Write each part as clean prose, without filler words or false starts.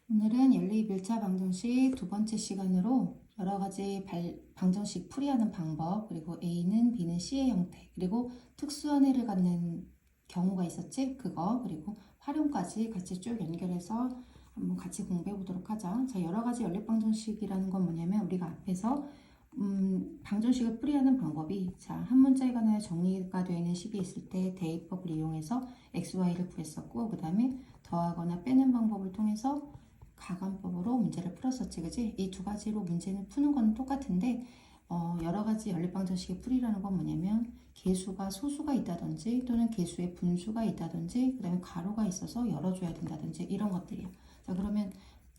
오늘은 연립 1차 방정식 두 번째 시간으로 여러 가지 방정식 풀이하는 방법, 그리고 A는 B는 C의 형태, 그리고 특수한 해를 갖는 경우가 있었지? 그거, 그리고 활용까지 같이 쭉 연결해서 한번 같이 공부해 보도록 하자. 자, 여러 가지 연립 방정식이라는 건 뭐냐면 우리가 앞에서 방정식을 풀이하는 방법이, 자, 한 문자에 관하여 정리가 되어 있는 식이 있을 때 대입법을 이용해서 x, y를 구했었고, 그 다음에 더하거나 빼는 방법을 통해서 가관법으로 문제를 풀었었지, 그지? 이 두 가지로 문제는 푸는 건 똑같은데, 여러 가지 연립방정식의 풀이라는 건 뭐냐면 개수가 소수가 있다든지 또는 개수의 분수가 있다든지 그 다음에 가로가 있어서 열어줘야 된다든지 이런 것들이야. 자, 그러면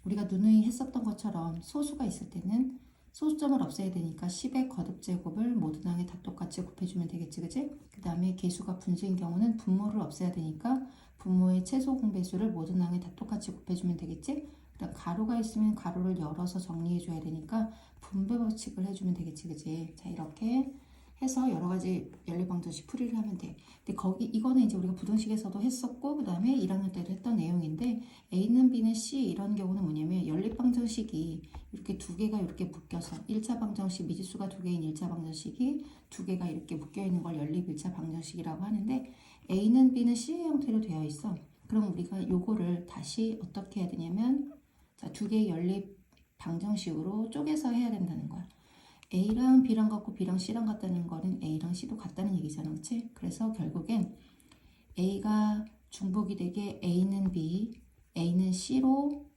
우리가 누누이 했었던 것처럼 소수가 있을 때는 소수점을 없애야 되니까 10의 거듭제곱을 모든 항에 다 똑같이 곱해주면 되겠지, 그지? 그 다음에 개수가 분수인 경우는 분모를 없애야 되니까 분모의 최소 공배수를 모든 항에 다 똑같이 곱해주면 되겠지? 그다음 가로가 있으면 가로를 열어서 정리해줘야 되니까 분배 법칙을 해주면 되겠지, 그지? 자, 이렇게 해서 여러 가지 연립방정식 풀이를 하면 돼. 근데 이거는 이제 우리가 부등식에서도 했었고, 그 다음에 1학년 때도 했던 내용인데, A는 B는 C 이런 경우는 뭐냐면 연립방정식이 이렇게 두 개가 이렇게 묶여서 1차 방정식 미지수가 두 개인 1차 방정식이 두 개가 이렇게 묶여 있는 걸 연립 1차 방정식이라고 하는데, A는 B는 C의 형태로 되어 있어. 그럼 우리가 요거를 다시 어떻게 해야 되냐면, 자, 두 개의 연립 방정식으로 쪼개서 해야 된다는 거야. A랑 B랑 같고 B랑 C랑 같다는 거는 A랑 C도 같다는 얘기잖아, 그치? 그래서 결국엔 A가 중복이 되게 A는 B, A는 C로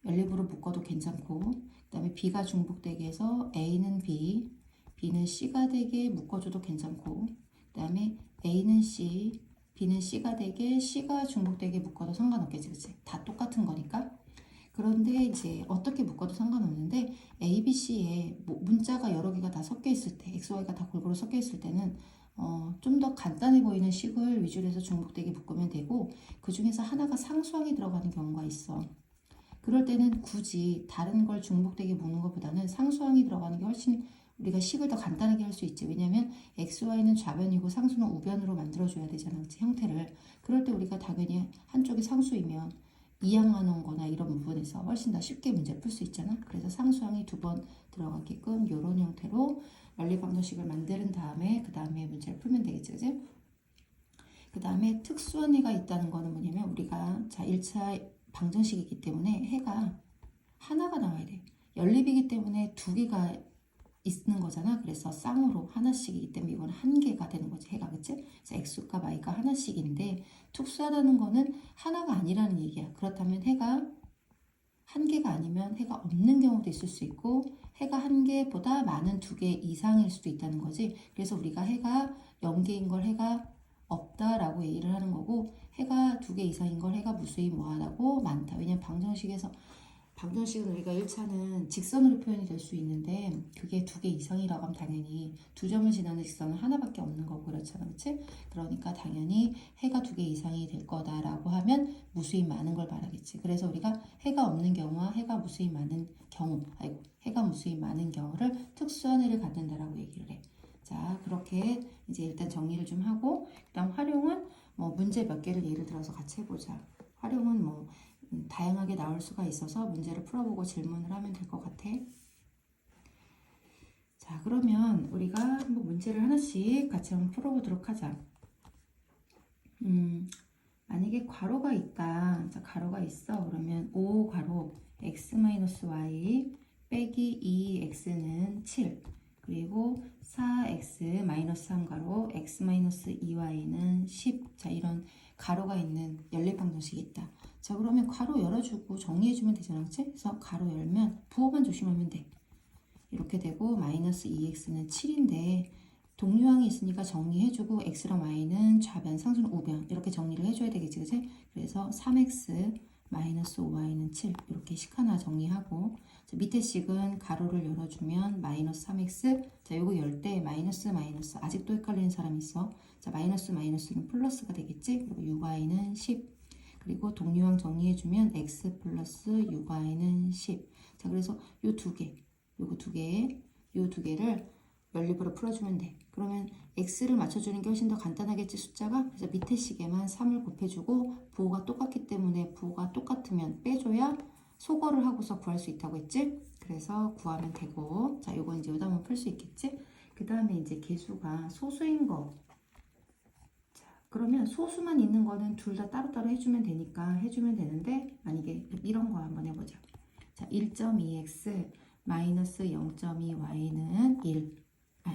연립으로 묶어도 괜찮고, 그 다음에 B가 중복되게 해서 A는 B, B는 C가 되게 묶어줘도 괜찮고, 그 다음에 A는 C, B는 C가 되게 C가 중복되게 묶어도 상관없겠지, 그치? 다 똑같은 거니까. 그런데 이제 어떻게 묶어도 상관없는데 A, B, C에 문자가 여러 개가 다 섞여 있을 때, X, Y가 다 골고루 섞여 있을 때는 좀 더 간단해 보이는 식을 위주로 해서 중복되게 묶으면 되고, 그 중에서 하나가 상수항이 들어가는 경우가 있어. 그럴 때는 굳이 다른 걸 중복되게 묶는 것보다는 상수항이 들어가는 게 훨씬 우리가 식을 더 간단하게 할 수 있지. 왜냐하면 x, y는 좌변이고 상수는 우변으로 만들어줘야 되잖아, 그치? 형태를. 그럴 때 우리가 당연히 한쪽이 상수이면 이항하는 거나 이런 부분에서 훨씬 더 쉽게 문제를 풀 수 있잖아. 그래서 상수항이 두 번 들어가게끔 이런 형태로 연립방정식을 만드는 다음에 그 다음에 문제를 풀면 되겠지, 그치? 그 다음에 특수한 해가 있다는 거는 뭐냐면 우리가 자 1차 방정식이기 때문에 해가 하나가 나와야 돼. 연립이기 때문에 두 개가 있는 거잖아. 그래서 쌍으로 하나씩이기 때문에 이건 한 개가 되는 거지, 해가, 그치? 그래서 x과 y가 하나씩인데 특수하다는 거는 하나가 아니라는 얘기야. 그렇다면 해가 한 개가 아니면 해가 없는 경우도 있을 수 있고, 해가 한 개보다 많은 두 개 이상일 수도 있다는 거지. 그래서 우리가 해가 0개인 걸 해가 없다라고 얘기를 하는 거고, 해가 두 개 이상인 걸 해가 무수히 뭐하다고 많다. 왜냐면 방정식은 우리가 1차는 직선으로 표현이 될 수 있는데 그게 두 개 이상이라고 하면 당연히 두 점을 지나는 직선은 하나밖에 없는 거고 그렇잖아, 그치? 그러니까 당연히 해가 두 개 이상이 될 거다라고 하면 무수히 많은 걸 말하겠지. 그래서 우리가 해가 없는 경우와 해가 무수히 많은 경우, 해가 무수히 많은 경우를 특수한 해를 갖는다라고 얘기를 해. 자, 그렇게 이제 일단 정리를 좀 하고, 그다음 활용은 뭐 문제 몇 개를 예를 들어서 같이 해보자. 활용은 뭐 다양하게 나올 수가 있어서 문제를 풀어보고 질문을 하면 될 것 같아. 자, 그러면 우리가 한번 문제를 하나씩 같이 한번 풀어보도록 하자. 만약에 괄호가 있다. 자, 괄호가 있어. 그러면 5 괄호 x-y 빼기 2x는 7. 그리고 4x-3 괄호 x-2y는 10. 자, 이런 가로가 있는 연립방정식이 있다. 자, 그러면 괄호 열어주고 정리해주면 되잖아, 그치? 그래서 괄호 열면 부호만 조심하면 돼. 이렇게 되고 마이너스 2x는 7인데 동류항이 있으니까 정리해주고 x랑 y는 좌변, 상수는 우변 이렇게 정리를 해줘야 되겠지, 그치? 그래서 3x 마이너스 5y는 7 이렇게 식 하나 정리하고, 자, 밑에 식은 가로를 열어주면 마이너스 3x, 자, 요거 열 때 마이너스 아직도 헷갈리는 사람 있어. 자, 마이너스는 플러스가 되겠지? 그리고 6y는 10. 그리고 동류항 정리해주면 x 플러스 6y는 10. 자, 그래서 요 두 개, 요거 요 두 개를 연립으로 풀어주면 돼. 그러면 x를 맞춰주는 게 훨씬 더 간단하겠지, 숫자가? 그래서 밑에 식에만 3을 곱해주고 부호가 똑같기 때문에 부호가 똑같으면 빼줘야 소거를 하고서 구할 수 있다고 했지? 그래서 구하면 되고, 자, 요건 이제 여기다 한번 풀 수 있겠지? 그 다음에 이제 개수가 소수인 거. 자, 그러면 소수만 있는 거는 둘 다 따로따로 해주면 되니까 해주면 되는데, 만약에 이런 거 한번 해보자. 자, 1.2x 마이너스 0.2y는 1.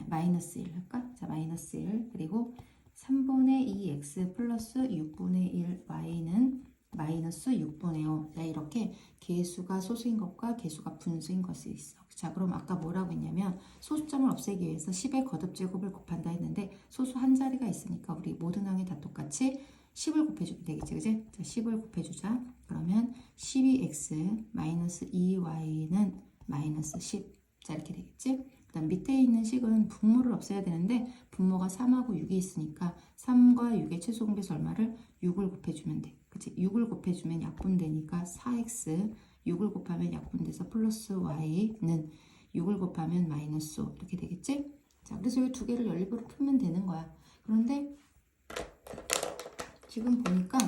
마이너스 1 할까? 자, 마이너스 1. 그리고 3분의 2x 플러스 6분의 1 y는 마이너스 6분의 5. 자, 이렇게 개수가 소수인 것과 개수가 분수인 것이 있어. 자, 그럼 아까 뭐라고 했냐면 소수점을 없애기 위해서 10의 거듭제곱을 곱한다 했는데 소수 한 자리가 있으니까 우리 모든 항에 다 똑같이 10을 곱해주면 되겠지, 그지? 자, 10을 곱해주자. 그러면 12x 마이너스 2y는 마이너스 10. 자, 이렇게 되겠지? 그 다음 밑에 있는 식은 분모를 없애야 되는데 분모가 3하고 6이 있으니까 3과 6의 최소 공배수 얼마를 6을 곱해주면 돼. 그치? 6을 곱해주면 약분되니까 4x 6을 곱하면 약분돼서 플러스 y는 6을 곱하면 마이너스 5 이렇게 되겠지? 자, 그래서 이 두 개를 연립으로 풀면 되는 거야. 그런데 지금 보니까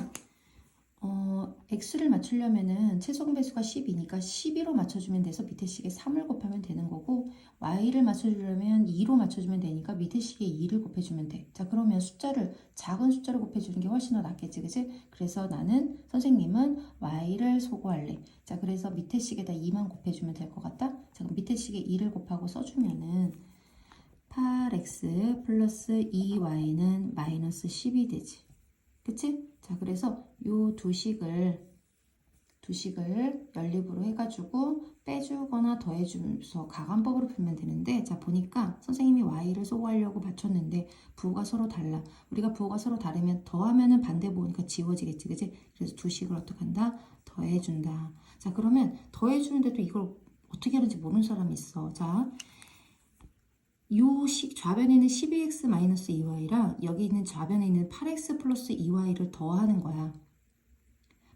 x를 맞추려면은 최소 공배수가 10이니까 12로 맞춰주면 돼서 밑에 식에 3을 곱하면 되는 거고 y를 맞춰주려면 2로 맞춰주면 되니까 밑에 식에 2를 곱해주면 돼. 자, 그러면 숫자를 작은 숫자로 곱해주는 게 훨씬 더 낫겠지, 그치? 그래서 나는 선생님은 y를 소거할래. 자, 그래서 밑에 식에다 2만 곱해주면 될 것 같다. 자, 그럼 밑에 식에 2를 곱하고 써주면은 8x 플러스 2y는 마이너스 10이 되지. 그치? 자, 그래서 요 두 식을 연립으로 해가지고 빼주거나 더해주면서 가간법으로 풀면 되는데, 자, 보니까 선생님이 y를 소거하려고 맞췄는데 부호가 서로 달라. 우리가 부호가 서로 다르면 더하면은 반대 부호니까 지워지겠지, 그치? 그래서 두 식을 어떻게 한다? 더해준다. 자, 그러면 더해주는데도 이걸 어떻게 하는지 모르는 사람이 있어. 자, 요 식 좌변에 있는 12x-2y랑 여기 있는 좌변에 있는 8x 플러스 2y를 더하는 거야.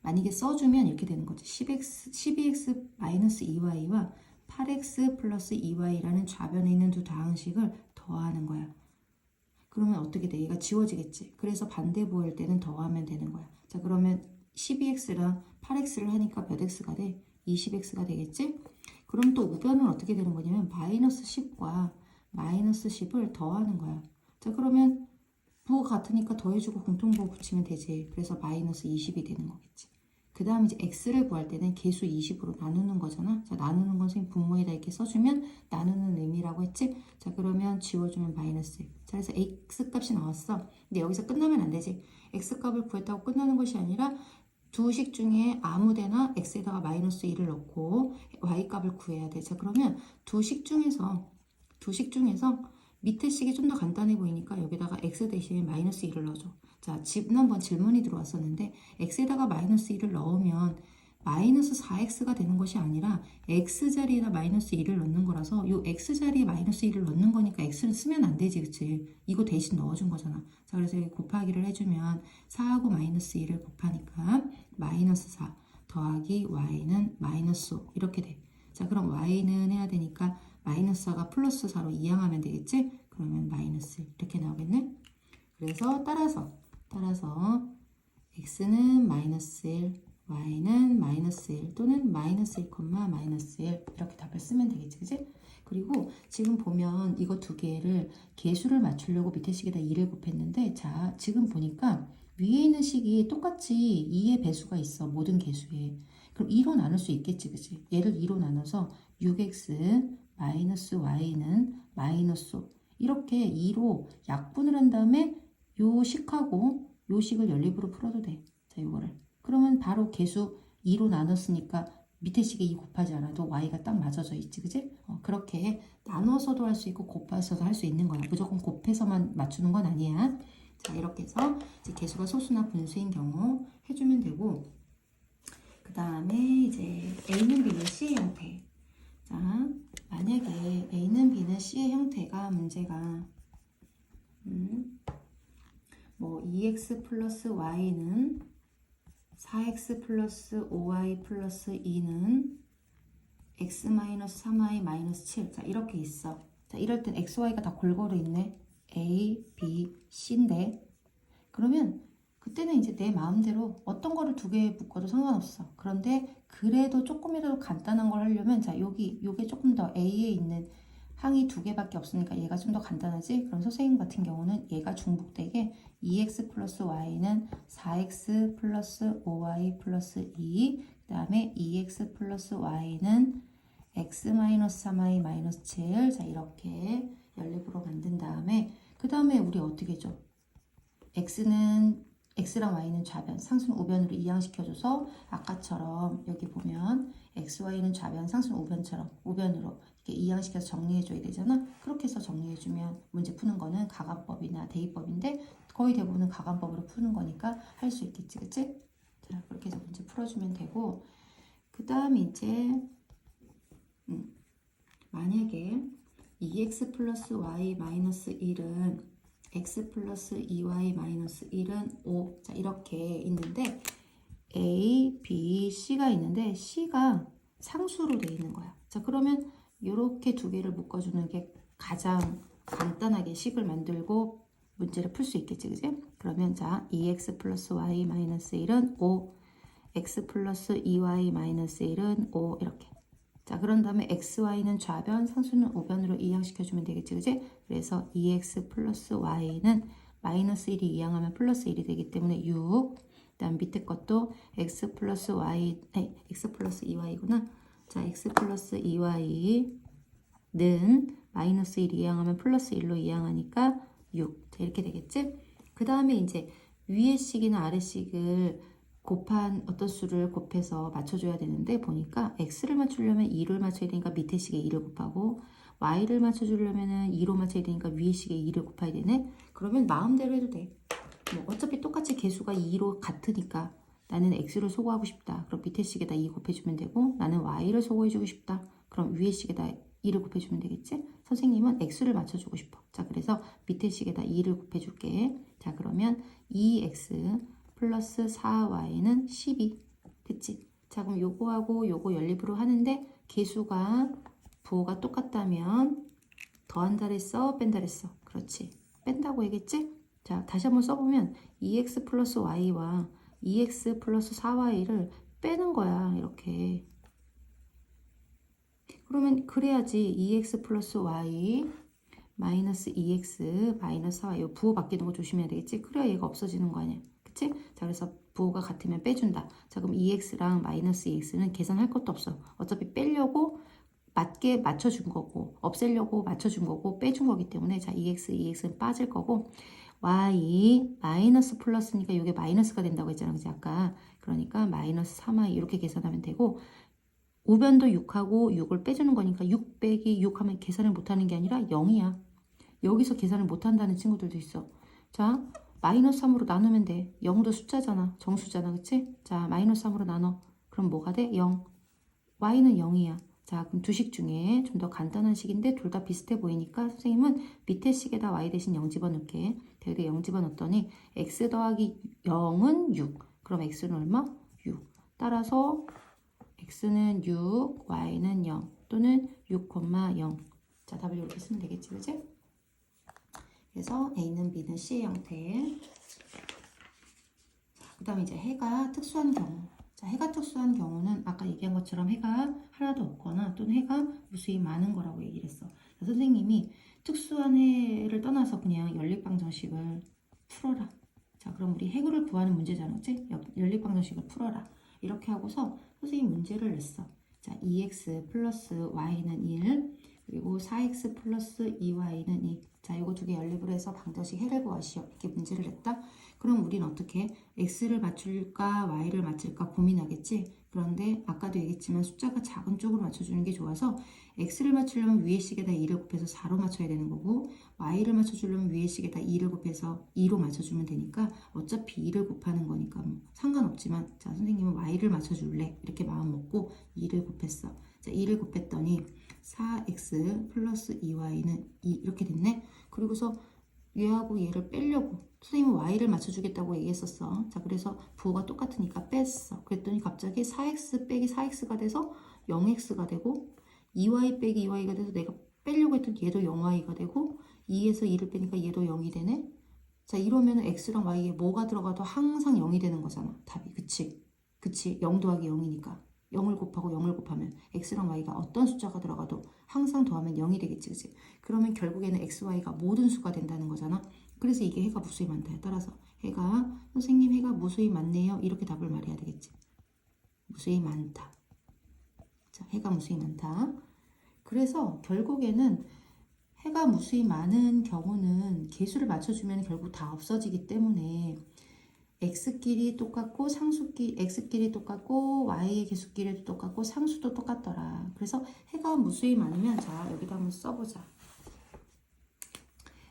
만약에 써주면 이렇게 되는 거지. 12x-2y와 8x 플러스 2y라는 좌변에 있는 두 다항식을 더하는 거야. 그러면 어떻게 돼? 얘가 지워지겠지. 그래서 반대부호일 때는 더하면 되는 거야. 자, 그러면 12x랑 8x를 하니까 몇 x가 돼? 20x가 되겠지? 그럼 또 우변은 어떻게 되는 거냐면 마이너스 10과 마이너스 10을 더하는 거야. 자, 그러면 부호가 같으니까 더해주고 공통부호 붙이면 되지. 그래서 마이너스 20이 되는 거겠지. 그 다음 이제 x를 구할 때는 개수 20으로 나누는 거잖아. 자, 나누는 건 선생님 분모에다 이렇게 써주면 나누는 의미라고 했지. 자, 그러면 지워주면 마이너스 1. 자, 그래서 x 값이 나왔어. 근데 여기서 끝나면 안 되지. x 값을 구했다고 끝나는 것이 아니라 두 식 중에 아무데나 x에다가 마이너스 1을 넣고 y 값을 구해야 돼. 자, 그러면 두 식 중에서 밑에 식이 좀 더 간단해 보이니까 여기다가 x 대신에 마이너스 1을 넣어줘. 자, 지난번 질문이 들어왔었는데 x에다가 마이너스 1을 넣으면 마이너스 4x가 되는 것이 아니라 x자리에다 마이너스 1을 넣는 거라서 요 x자리에 마이너스 1을 넣는 거니까 x는 쓰면 안 되지, 그치? 이거 대신 넣어준 거잖아. 자, 그래서 여기 곱하기를 해주면 4하고 마이너스 1을 곱하니까 마이너스 4 더하기 y는 마이너스 5 이렇게 돼. 자, 그럼 y는 해야 되니까 마이너스 4가 플러스 4로 이항하면 되겠지? 그러면 마이너스 1 이렇게 나오겠네? 그래서 따라서 x는 마이너스 1, y는 마이너스 1 또는 마이너스 1, 마이너스 1 이렇게 답을 쓰면 되겠지, 그치? 그리고 지금 보면 이거 두 개를 개수를 맞추려고 밑에 식에다 2를 곱했는데 자, 지금 보니까 위에 있는 식이 똑같이 2의 배수가 있어, 모든 개수에. 그럼 2로 나눌 수 있겠지, 그치? 얘를 2로 나눠서 6x 마이너스 y는 마이너스 5 이렇게 2로 약분을 한 다음에 요 식하고 요 식을 연립으로 풀어도 돼. 자, 요거를. 그러면 바로 개수 2로 나눴으니까 밑에 식에 2 곱하지 않아도 y가 딱 맞아져 있지, 그지? 그렇게 나눠서도 할 수 있고 곱해서도 할 수 있는 거야. 무조건 곱해서만 맞추는 건 아니야. 자, 이렇게 해서 이제 개수가 소수나 분수인 경우 해주면 되고, 그 다음에 이제 A는 B는 C의 형태. 자, 만약에 A는 B는 C의 형태가 문제가 뭐 2x 플러스 y는 4x 플러스 5y 플러스 2는 x 마이너스 3y 마이너스 7. 자, 이렇게 있어. 자, 이럴 땐 x, y가 다 골고루 있네. A, B, C인데 그러면 그때는 이제 내 마음대로 어떤 거를 두 개 묶어도 상관없어. 그런데 그래도 조금이라도 간단한 걸 하려면 자 요게 조금 더 A에 있는 항이 두 개밖에 없으니까 얘가 좀 더 간단하지? 그럼 선생님 같은 경우는 얘가 중복되게 2x 플러스 y는 4x 플러스 5y 플러스 2, 그 다음에 2x 플러스 y는 x 마이너스 3y 마이너스 7. 자, 이렇게 연립으로 만든 다음에 그 다음에 우리 어떻게 해줘? x랑 y는 좌변, 상수는 우변으로 이항시켜줘서 아까처럼 여기 보면 x, y는 좌변, 상수는 우변처럼 우변으로 이렇게 이항시켜서 정리해줘야 되잖아. 그렇게 해서 정리해주면 문제 푸는 거는 가관법이나 대입법인데 거의 대부분은 가관법으로 푸는 거니까 할 수 있겠지, 그치? 자, 그렇게 해서 문제 풀어주면 되고 그 다음에 이제 만약에 2x 플러스 y 마이너스 1은 x 플러스 2y 마이너스 1은 5. 자, 이렇게 있는데 A, B, C가 있는데 C가 상수로 돼 있는 거야. 자, 그러면 이렇게 두 개를 묶어주는 게 가장 간단하게 식을 만들고 문제를 풀 수 있겠지, 그지? 그러면 자, 2x 플러스 y 마이너스 1은 5, x 플러스 2y 마이너스 1은 5 이렇게. 자, 그런 다음에 xy는 좌변, 상수는 우변으로 이항시켜주면 되겠지, 그지? 그래서 2x 플러스 y는 마이너스 1이 이항하면 플러스 1이 되기 때문에 6. 그 다음 밑에 것도 x 플러스 y, x 플러스 2y구나. 자, x 플러스 2y는 마이너스 1 이항하면 플러스 1로 이항하니까 6. 자, 이렇게 되겠지? 그 다음에 이제 위의 식이나 아래 식을 곱한 어떤 수를 곱해서 맞춰줘야 되는데 보니까 x를 맞추려면 2를 맞춰야 되니까 밑에 식에 2를 곱하고 y를 맞춰주려면 2로 맞춰야 되니까 위에 식에 2를 곱해야 되네. 그러면 마음대로 해도 돼. 뭐 어차피 똑같이 개수가 2로 같으니까 나는 x를 소거하고 싶다. 그럼 밑에 식에다 2 곱해주면 되고 나는 y를 소거해주고 싶다. 그럼 위에 식에다 2를 곱해주면 되겠지? 선생님은 x를 맞춰주고 싶어. 자, 그래서 밑에 식에다 2를 곱해줄게. 자, 그러면 2x 플러스 4y는 12. 됐지? 자, 그럼 요거하고 요거 연립으로 하는데 개수가 부호가 똑같다면 더한다 그랬어? 뺀다 그랬어? 그렇지. 뺀다고 얘기했지? 자, 다시 한번 써보면 2x 플러스 y와 2x 플러스 4y를 빼는 거야. 이렇게. 그러면 그래야지 2x 플러스 y 마이너스 2x 마이너스 4y 이 부호 바뀌는 거 조심해야 되겠지? 그래야 얘가 없어지는 거 아니야. 그치? 자, 그래서 부호가 같으면 빼준다. 자, 그럼 2x랑 마이너스 2x는 계산할 것도 없어. 어차피 빼려고 맞게 맞춰준 거고 없애려고 맞춰준 거고 빼준 거기 때문에 자, 2x, 2x는 빠질 거고 y 마이너스 플러스니까 이게 마이너스가 된다고 했잖아. 그치? 아까. 그러니까 마이너스 3y 이렇게 계산하면 되고 우변도 6하고 6을 빼주는 거니까 6 빼기 6 하면 계산을 못하는 게 아니라 0이야. 여기서 계산을 못한다는 친구들도 있어. 자, 마이너스 3으로 나누면 돼. 0도 숫자잖아. 정수잖아. 그치? 자, 마이너스 3으로 나눠. 그럼 뭐가 돼? 0. y는 0이야. 자, 그럼 두 식 중에 좀 더 간단한 식인데 둘 다 비슷해 보이니까 선생님은 밑에 식에다 y 대신 0 집어넣을게. 여기다 0 집어넣었더니 x 더하기 0은 6. 그럼 x는 얼마? 6. 따라서 x는 6, y는 0 또는 6,0. 자, 답을 이렇게 쓰면 되겠지, 그치? 그래서 A는 B는 C의 형태. 그 다음에 이제 해가 특수한 경우. 자, 해가 특수한 경우는 아까 얘기한 것처럼 해가 하나도 없거나 또는 해가 무수히 많은 거라고 얘기를 했어. 자, 선생님이 특수한 해를 떠나서 그냥 연립방정식을 풀어라. 자, 그럼 우리 해구를 구하는 문제잖아, 그치? 연립방정식을 풀어라. 이렇게 하고서 선생님 문제를 냈어. 자, 2x 플러스 y는 1, 그리고 4x 플러스 2y는 2. 자, 이거 두 개 연립으로 해서 방정식 해를 구하시오. 이렇게 문제를 냈다. 그럼 우리는 어떻게 x를 맞출까 y를 맞출까 고민하겠지. 그런데 아까도 얘기했지만 숫자가 작은 쪽으로 맞춰주는 게 좋아서 x를 맞추려면 위에 식에다 2를 곱해서 4로 맞춰야 되는 거고 y를 맞춰주려면 위에 식에다 2를 곱해서 2로 맞춰주면 되니까 어차피 2를 곱하는 거니까 뭐 상관없지만 자, 선생님은 y를 맞춰줄래? 이렇게 마음 먹고 2를 곱했어. 자, 2를 곱했더니 4x 플러스 2y는 2 이렇게 됐네. 그리고서 얘하고 얘를 빼려고 선생님은 y를 맞춰주겠다고 얘기했었어. 자, 그래서 부호가 똑같으니까 뺐어. 그랬더니 갑자기 4x 빼기 4x가 돼서 0x가 되고 2y 빼기 2y가 돼서 내가 빼려고 했던 얘도 0y가 되고 2에서 2를 빼니까 얘도 0이 되네. 자, 이러면 x랑 y에 뭐가 들어가도 항상 0이 되는 거잖아. 답이. 그치? 그치? 0 더하기 0이니까. 0을 곱하고 0을 곱하면 x랑 y가 어떤 숫자가 들어가도 항상 더하면 0이 되겠지, 그치? 그러면 결국에는 x, y가 모든 수가 된다는 거잖아. 그래서 이게 해가 무수히 많다에 따라서 해가 선생님 해가 무수히 많네요. 이렇게 답을 말해야 되겠지. 무수히 많다. 자, 해가 무수히 많다. 그래서 결국에는 해가 무수히 많은 경우는 개수를 맞춰주면 결국 다 없어지기 때문에 x끼리 똑같고 x끼리 똑같고 y의 개수끼리도 똑같고 상수도 똑같더라. 그래서 해가 무수히 많으면 자 여기다 한번 써보자.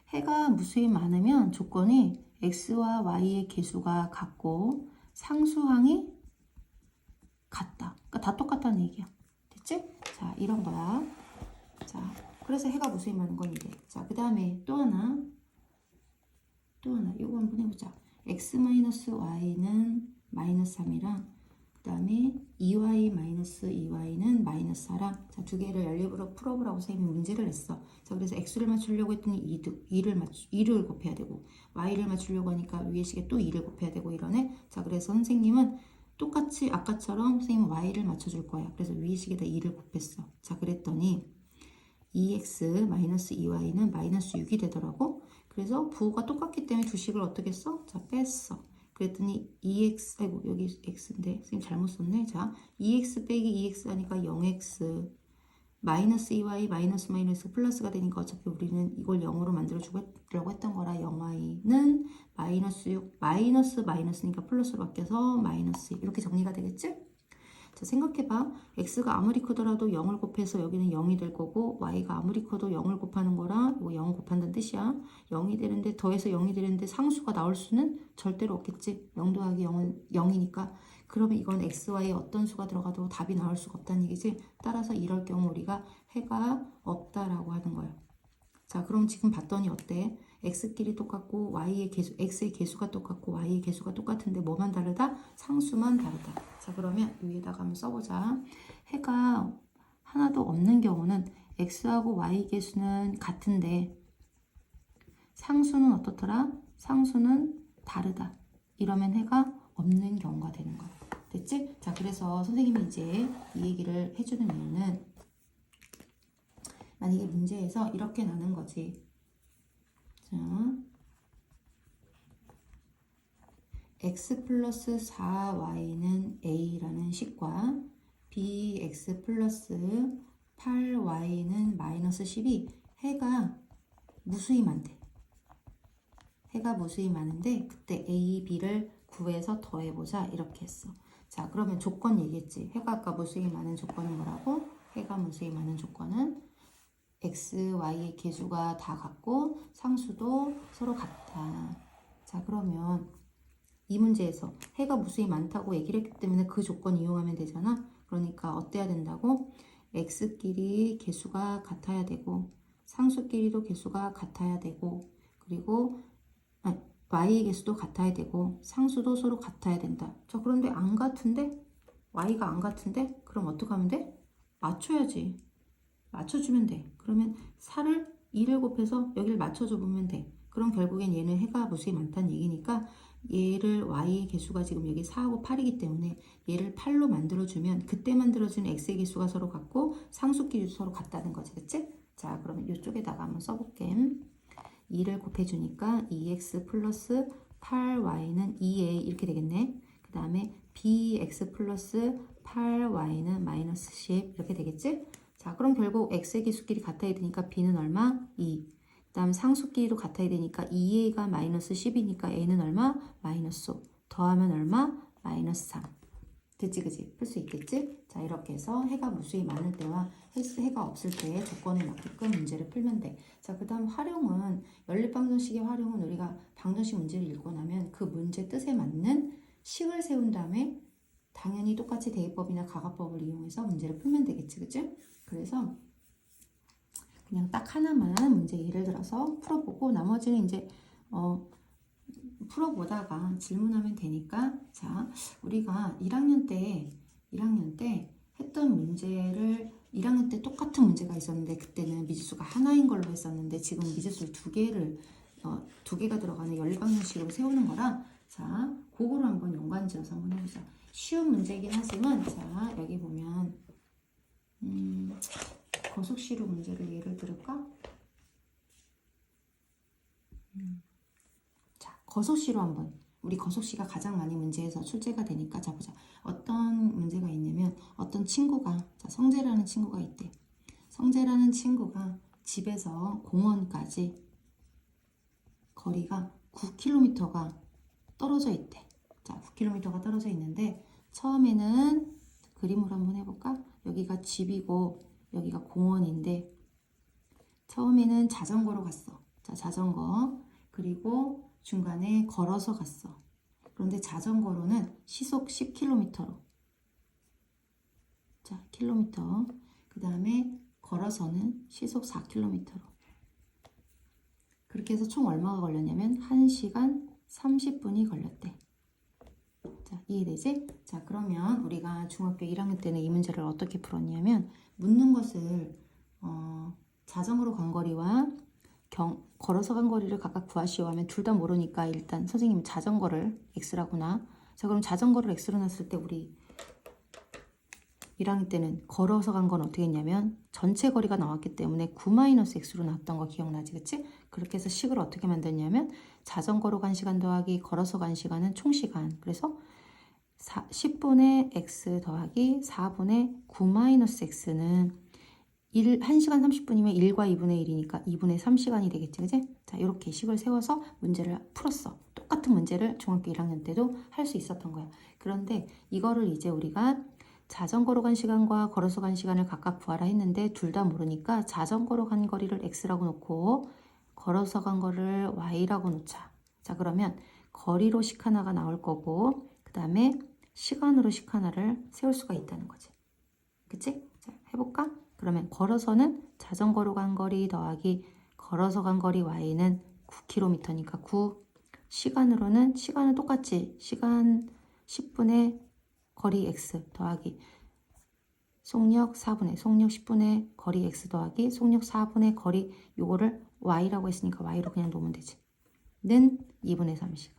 해가 무수히 많으면 조건이 x와 y의 개수가 같고 상수항이 같다. 그러니까 다 똑같다는 얘기야. 됐지? 자 이런 거야. 자 그래서 해가 무수히 많은 건 이래. 자 그 다음에 또 하나 이거 한번 해보자. x-y는 마이너스 3이랑 그 다음에 2y-2y는 마이너스 4랑 자, 두 개를 연립으로 풀어보라고 선생님이 문제를 냈어. 자, 그래서 x를 맞추려고 했더니 2를 곱해야 되고 y를 맞추려고 하니까 위에 식에 또 2를 곱해야 되고 이러네. 자, 그래서 선생님은 똑같이 아까처럼 선생님은 y를 맞춰줄 거야. 그래서 위에 식에다 2를 곱했어. 자, 그랬더니 2x-2y는 마이너스 6이 되더라고. 그래서 부호가 똑같기 때문에 두 식을 어떻게 써? 자, 뺐어. 그랬더니 2x, 아이고, 여기 x인데, 선생님 잘못 썼네. 자, 2x 빼기 2x 하니까 0x, 마이너스 2y, 마이너스 마이너스 플러스가 되니까 어차피 우리는 이걸 0으로 만들어주려고 했던 거라 0y는 마이너스 6, 마이너스니까 플러스로 바뀌어서 마이너스 2. 이렇게 정리가 되겠지? 자, 생각해봐. x가 아무리 크더라도 0을 곱해서 여기는 0이 될 거고 y가 아무리 커도 0을 곱하는 거라 이거 0 곱한다는 뜻이야. 0이 되는데 더해서 0이 되는데 상수가 나올 수는 절대로 없겠지. 0 더하기 0은 0이니까. 그러면 이건 x, y에 어떤 수가 들어가도 답이 나올 수가 없다는 얘기지. 따라서 이럴 경우 우리가 해가 없다라고 하는 거야. 자, 그럼 지금 봤더니 어때? x끼리 똑같고 x의 개수가 똑같고 y의 개수가 똑같은데 뭐만 다르다? 상수만 다르다. 자, 그러면 위에다가 한번 써보자. 해가 하나도 없는 경우는 x하고 y 개수는 같은데 상수는 어떻더라? 상수는 다르다. 이러면 해가 없는 경우가 되는 거야. 됐지? 자, 그래서 선생님이 이제 이 얘기를 해주는 이유는 만약에 문제에서 이렇게 나눈 거지. 자, x 플러스 4y는 a라는 식과 bx 플러스 8y는 마이너스 10이 해가 무수히 많대. 해가 무수히 많은데 그때 a, b를 구해서 더해보자 이렇게 했어. 자, 그러면 조건 얘기했지. 해가 아까 무수히 많은 조건은 뭐라고? 해가 무수히 많은 조건은 x, y의 개수가 다 같고 상수도 서로 같다. 자, 그러면 이 문제에서 해가 무수히 많다고 얘기를 했기 때문에 그 조건 이용하면 되잖아. 그러니까 어때야 된다고? x끼리 개수가 같아야 되고 상수끼리도 개수가 같아야 되고 그리고 y의 개수도 같아야 되고 상수도 서로 같아야 된다. 자, 그런데 안 같은데? y가 안 같은데? 그럼 어떻게 하면 돼? 맞춰야지. 맞춰주면 돼. 그러면 4를 2를 곱해서 여기를 맞춰줘 보면 돼. 그럼 결국엔 얘는 해가 무수히 많다는 얘기니까 얘를 y의 개수가 지금 여기 4하고 8이기 때문에 얘를 8로 만들어주면 그때 만들어지는 x의 개수가 서로 같고 상수끼리도 서로 같다는 거지. 그치? 자, 그러면 이쪽에다가 한번 써볼게. 2를 곱해주니까 2x 플러스 8y는 2a 이렇게 되겠네. 그 다음에 bx 플러스 8y는 마이너스 10 이렇게 되겠지? 자, 그럼 결국 x의 개수끼리 같아야 되니까 b는 얼마? 2. 그 다음 상수끼리도 같아야 되니까 2a가 마이너스 10이니까 a는 얼마? 마이너스 5. 더하면 얼마? 마이너스 3. 됐지, 그지? 풀 수 있겠지? 자, 이렇게 해서 해가 무수히 많을 때와 해가 없을 때 조건에 맞게끔 문제를 풀면 돼. 자, 그 다음 활용은 연립방정식의 활용은 우리가 방정식 문제를 읽고 나면 그 문제 뜻에 맞는 식을 세운 다음에 당연히 똑같이 대입법이나 가가법을 이용해서 문제를 풀면 되겠지, 그치? 그래서 그냥 딱 하나만 문제 예를 들어서 풀어보고 나머지는 이제 풀어보다가 질문하면 되니까. 자, 우리가 1학년 때 했던 문제를 1학년 때 똑같은 문제가 있었는데 그때는 미지수가 하나인 걸로 했었는데 지금 미지수를 두 개가 들어가는 연립방정식으로 세우는 거라 자, 그거를 한번 연관지어서 한번 해보자. 쉬운 문제긴 하지만, 자, 여기 보면, 거속시료 문제를 예를 들을까? 자, 거속시로 한번. 우리 거속시가 가장 많이 문제에서 출제가 되니까, 자, 보자. 어떤 문제가 있냐면, 어떤 친구가, 자, 성재라는 친구가 있대. 성재라는 친구가 집에서 공원까지 거리가 9km가 떨어져 있대. 자, 9km가 떨어져 있는데 처음에는 그림으로 한번 해볼까? 여기가 집이고 여기가 공원인데 처음에는 자전거로 갔어. 자, 자전거. 그리고 중간에 걸어서 갔어. 그런데 자전거로는 시속 10km로. 자, 킬로미터. 그 다음에 걸어서는 시속 4km로. 그렇게 해서 총 얼마가 걸렸냐면 1시간 30분이 걸렸대. 자, 이해되지? 자, 그러면 우리가 중학교 1학년 때는 이 문제를 어떻게 풀었냐면 묻는 것을 자전거로 간 거리와 걸어서 간 거리를 각각 구하시오 하면 둘 다 모르니까 일단 선생님은 자전거를 x라고 나. 자, 그럼 자전거를 x로 놨을 때 우리 1학년 때는 걸어서 간 건 어떻게 했냐면 전체 거리가 나왔기 때문에 9-x로 나왔던 거 기억나지? 그치? 그렇게 해서 식을 어떻게 만들냐면 자전거로 간 시간 더하기 걸어서 간 시간은 총 시간. 그래서 10분의 x 더하기 4분의 9-x는 1시간 30분이면 1과 2분의 1이니까 2분의 3시간이 되겠지. 그치? 자, 이렇게 식을 세워서 문제를 풀었어. 똑같은 문제를 중학교 1학년 때도 할 수 있었던 거야. 그런데 이거를 이제 우리가 자전거로 간 시간과 걸어서 간 시간을 각각 구하라 했는데 둘 다 모르니까 자전거로 간 거리를 x라고 놓고 걸어서 간 거를 y라고 놓자. 자, 그러면 거리로 식 하나가 나올 거고 그 다음에 시간으로 식 하나를 세울 수가 있다는 거지. 그치? 자, 해볼까? 그러면 걸어서는 자전거로 간 거리 더하기 걸어서 간 거리 y는 9km니까 9. 시간으로는 시간은 똑같지. 시간 10분의 거리 x 더하기 속력 4분의 속력 10분의 거리 x 더하기 속력 4분의 거리 요거를 y라고 했으니까 y로 그냥 놓으면 되지. 는 2분의 3시간.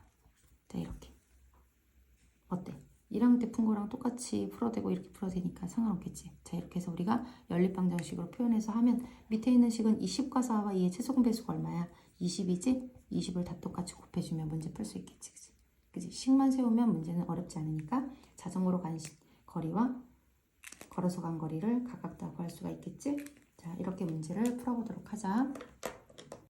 자, 이렇게. 어때? 1학년 때 푼 거랑 똑같이 풀어도 되고 이렇게 풀어도 되니까 상관없겠지. 자, 이렇게 해서 우리가 연립방정식으로 표현해서 하면 밑에 있는 식은 이 10과 4와 2의 최소공 배수가 얼마야? 20이지? 20을 다 똑같이 곱해주면 문제 풀 수 있겠지. 그치? 식만 세우면 문제는 어렵지 않으니까 자전거로 간 거리와 걸어서 간 거리를 각각 다 구할 수가 있겠지? 자, 이렇게 문제를 풀어보도록 하자.